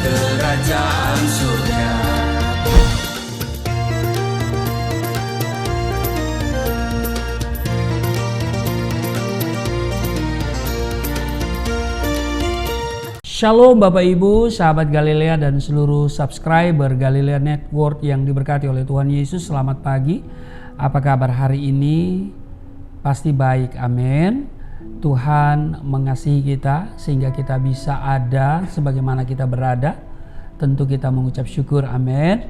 kerajaan surga. Shalom Bapak Ibu, sahabat Galilea dan seluruh subscriber Galilea Network yang diberkati oleh Tuhan Yesus. Selamat pagi. Apa kabar hari ini? Pasti baik, amin. Tuhan mengasihi kita sehingga kita bisa ada sebagaimana kita berada. Tentu kita mengucap syukur, amin.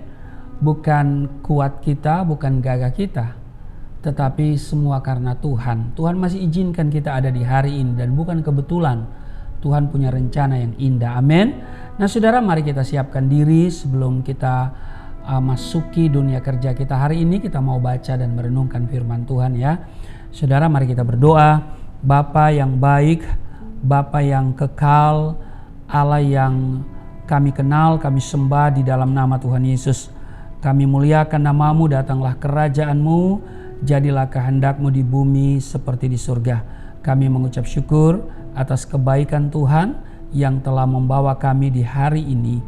Bukan kuat kita, bukan gagah kita, tetapi semua karena Tuhan. Tuhan masih izinkan kita ada di hari ini dan bukan kebetulan. Tuhan punya rencana yang indah, amin. Nah saudara, mari kita siapkan diri sebelum kita masuki dunia kerja kita. Hari ini kita mau baca dan merenungkan firman Tuhan ya. Saudara, mari kita berdoa. Bapa yang baik, Bapa yang kekal, Allah yang kami kenal, kami sembah di dalam nama Tuhan Yesus. Kami muliakan namamu, datanglah kerajaan-Mu, jadilah kehendak-Mu di bumi seperti di surga. Kami mengucap syukur atas kebaikan Tuhan yang telah membawa kami di hari ini.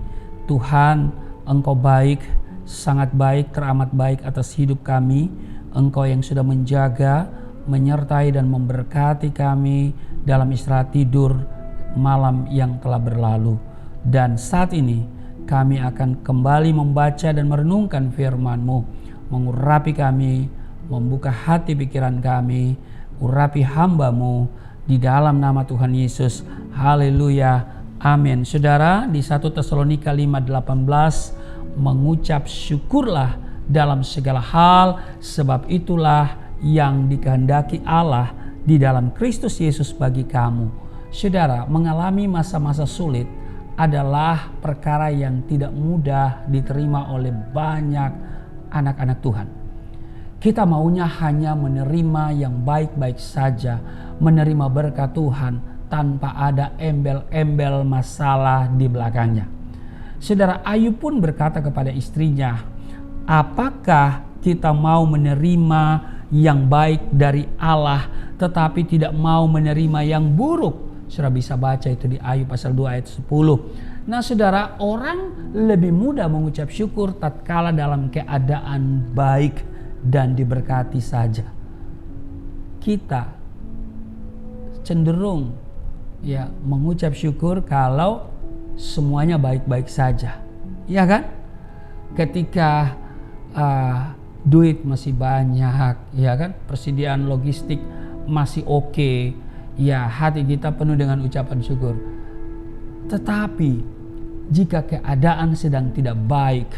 Tuhan, Engkau baik, sangat baik, teramat baik atas hidup kami. Engkau yang sudah menjaga, menyertai dan memberkati kami dalam istirahat tidur malam yang telah berlalu. Dan saat ini kami akan kembali membaca dan merenungkan firman-Mu, mengurapi kami, membuka hati pikiran kami, urapi hamba-Mu di dalam nama Tuhan Yesus. Haleluya, amin. Saudara, di 1 Tesalonika 5:18 mengucap syukurlah dalam segala hal, sebab itulah yang dikehendaki Allah di dalam Kristus Yesus bagi kamu. Saudara, mengalami masa-masa sulit adalah perkara yang tidak mudah diterima oleh banyak anak-anak Tuhan. Kita maunya hanya menerima yang baik-baik saja, menerima berkat Tuhan tanpa ada embel-embel masalah di belakangnya. Saudara, Ayub pun berkata kepada istrinya, apakah kita mau menerima yang baik dari Allah tetapi tidak mau menerima yang buruk? Saudara bisa baca itu di Ayub pasal 2 ayat 10. Nah saudara, orang lebih mudah mengucap syukur tatkala dalam keadaan baik dan diberkati saja. Kita cenderung ya mengucap syukur kalau semuanya baik-baik saja, ya kan? Ketika duit masih banyak, ya kan? Persediaan logistik masih oke, ya hati kita penuh dengan ucapan syukur. Tetapi jika keadaan sedang tidak baik,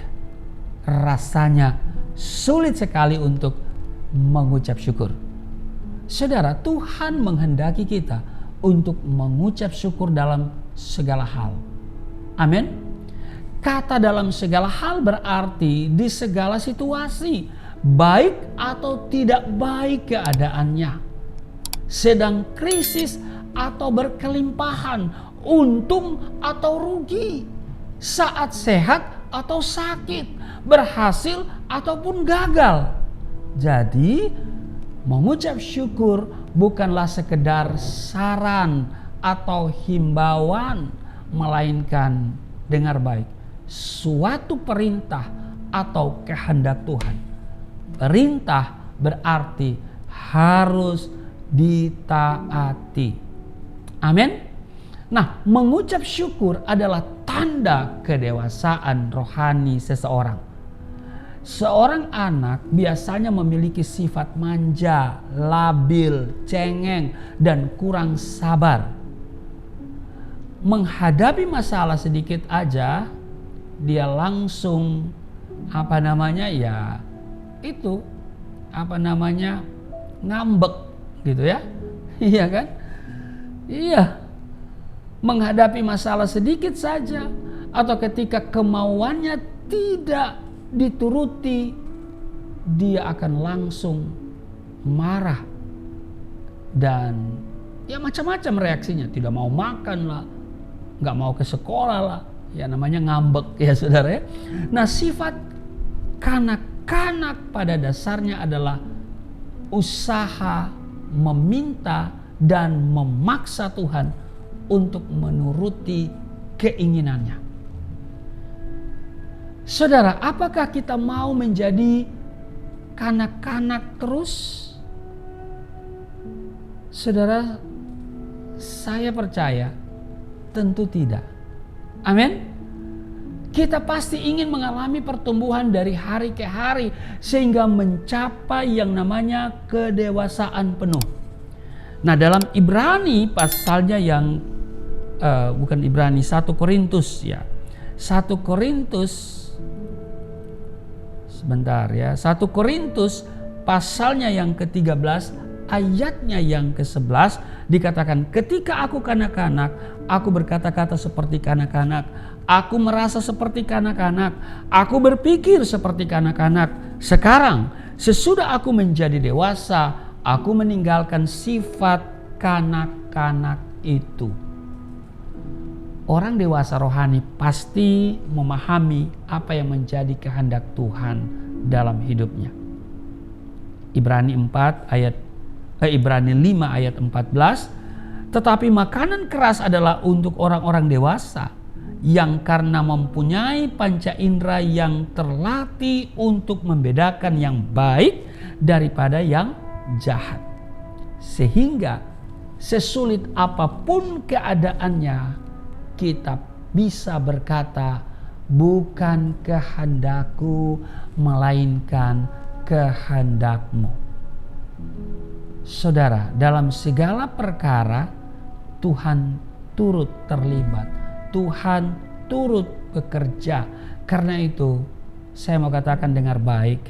rasanya sulit sekali untuk mengucap syukur. Saudara, Tuhan menghendaki kita untuk mengucap syukur dalam segala hal. Amin. Kata dalam segala hal berarti di segala situasi, baik atau tidak baik keadaannya, sedang krisis atau berkelimpahan, untung atau rugi, saat sehat atau sakit, berhasil ataupun gagal. Jadi mengucap syukur bukanlah sekedar saran atau himbauan, melainkan dengar baik, suatu perintah atau kehendak Tuhan. Perintah berarti harus ditaati. Amin. Nah, mengucap syukur adalah tanda kedewasaan rohani seseorang. Seorang anak biasanya memiliki sifat manja, labil, cengeng, dan kurang sabar. Menghadapi masalah sedikit aja, dia langsung ngambek gitu ya. Iya kan? Iya. Menghadapi masalah sedikit saja atau ketika kemauannya tidak dituruti, dia akan langsung marah dan ya macam-macam reaksinya. Tidak mau makan lah, nggak mau ke sekolah lah, ya namanya ngambek ya saudara ya. Nah, sifat kanak-kanak pada dasarnya adalah usaha meminta dan memaksa Tuhan untuk menuruti keinginannya. Saudara, apakah kita mau menjadi kanak-kanak terus? Saudara, saya percaya tentu tidak. Amin. Kita pasti ingin mengalami pertumbuhan dari hari ke hari sehingga mencapai yang namanya kedewasaan penuh. Nah, dalam Ibrani pasalnya yang bukan Ibrani, 1 Korintus ya. 1 Korintus sebentar ya. 1 Korintus pasalnya yang ke-13 ayatnya yang ke-11 dikatakan, ketika aku kanak-kanak, aku berkata-kata seperti kanak-kanak, aku merasa seperti kanak-kanak, aku berpikir seperti kanak-kanak. Sekarang, sesudah aku menjadi dewasa, aku meninggalkan sifat kanak-kanak itu. Orang dewasa rohani pasti memahami apa yang menjadi kehendak Tuhan dalam hidupnya. Ibrani 5 ayat 14, tetapi makanan keras adalah untuk orang-orang dewasa yang karena mempunyai panca indera yang terlatih untuk membedakan yang baik daripada yang jahat. Sehingga sesulit apapun keadaannya, kita bisa berkata, bukan kehendakku, melainkan kehendakmu. Saudara, dalam segala perkara Tuhan turut terlibat, Tuhan turut bekerja. Karena itu saya mau katakan dengar baik,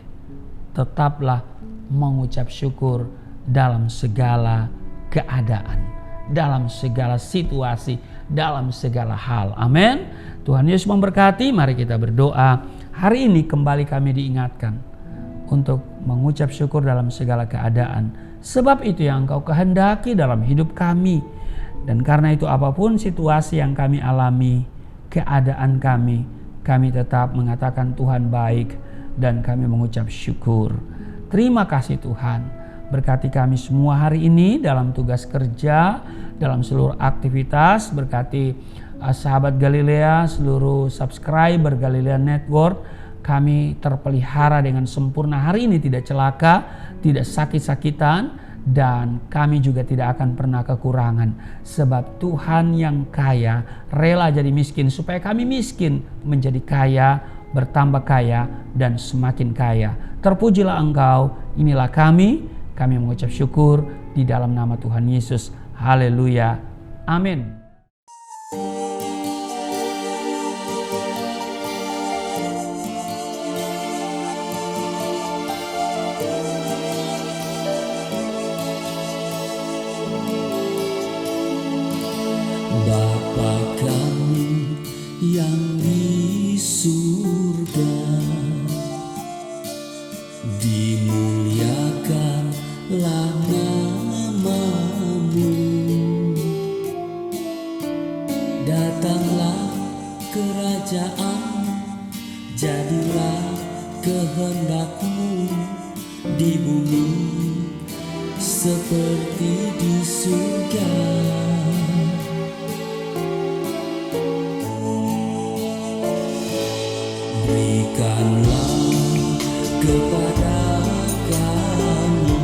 tetaplah mengucap syukur dalam segala keadaan, dalam segala situasi, dalam segala hal. Amin. Tuhan Yesus memberkati. Mari kita berdoa. Hari ini kembali kami diingatkan untuk mengucap syukur dalam segala keadaan. Sebab itu yang Engkau kehendaki dalam hidup kami. Dan karena itu apapun situasi yang kami alami, keadaan kami tetap mengatakan Tuhan baik dan kami mengucap syukur. Terima kasih Tuhan. Berkati kami semua hari ini dalam tugas kerja, dalam seluruh aktivitas. Berkati sahabat Galilea, seluruh subscriber Galilea Network. Kami terpelihara dengan sempurna hari ini, tidak celaka, tidak sakit-sakitan, dan kami juga tidak akan pernah kekurangan. Sebab Tuhan yang kaya rela jadi miskin supaya kami miskin menjadi kaya, bertambah kaya, dan semakin kaya. Terpujilah Engkau, inilah kami mengucap syukur di dalam nama Tuhan Yesus. Haleluya. Amin. Bapa kami yang di surga, dimuliakanlah nama-Mu. Datanglah kerajaan, jadilah kehendak-Mu di bumi seperti di surga. Berikanlah kepada kami